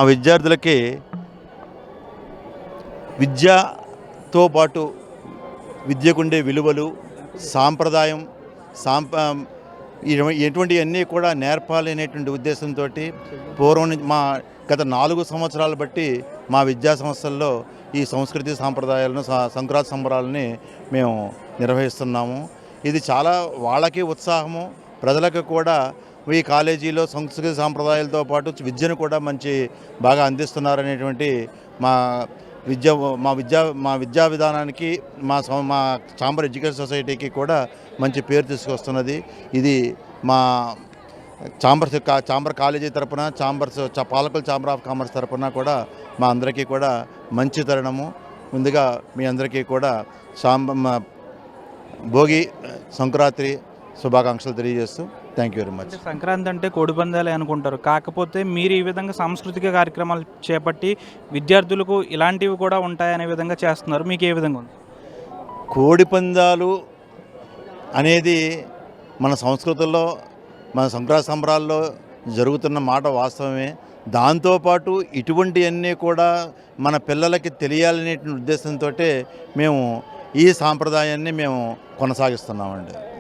ఆ విద్యార్థులకి విద్యతో పాటు విద్యకుండే విలువలు, సాంప్రదాయం, సాంప ఎటువంటివన్నీ కూడా నేర్పాలి అనేటువంటి ఉద్దేశంతో పూర్వం నుంచి మా గత 4 సంవత్సరాలు బట్టి మా విద్యా సంస్థల్లో ఈ సంస్కృతి సాంప్రదాయాలను సంక్రాంతి సంబరాలని మేము నిర్వహిస్తున్నాము. ఇది చాలా వాళ్ళకి ఉత్సాహము, ప్రజలకు కూడా ఈ కాలేజీలో సంస్కృతి సాంప్రదాయాలతో పాటు విద్యను కూడా బాగా అందిస్తున్నారనేటువంటి మా విద్యా విధానానికి మా చాంబర్ ఎడ్యుకేషన్ సొసైటీకి కూడా మంచి పేరు తీసుకొస్తున్నది. ఇది మా చాంబర్ కాలేజీ తరపున పాలకుల చాంబర్ ఆఫ్ కామర్స్ తరపున కూడా మా అందరికీ కూడా మంచి తరుణము. ముందుగా మీ అందరికీ కూడా భోగి సంక్రాంతి శుభాకాంక్షలు తెలియజేస్తూ thank you very much. Sankranti అంటే కోడిపందాలే అనుకుంటారు, కాకపోతే మీరు ఈ విధంగా సాంస్కృతిక కార్యక్రమాలు చేపట్టి విద్యార్థులకు ఇలాంటివి కూడా ఉంటాయనే విధంగా చేస్తున్నారు. మీకు ఏ విధంగా ఉంది? కోడిపందాలు అనేది మన సంస్కృతుల్లో, మన సంక్రాంతి సంబరాల్లో జరుగుతున్న మాట వాస్తవమే. దాంతోపాటు ఇటువంటివన్నీ కూడా మన పిల్లలకి తెలియాలనేటువంటి ఉద్దేశంతో మేము ఈ సాంప్రదాయాన్ని కొనసాగిస్తున్నామండి.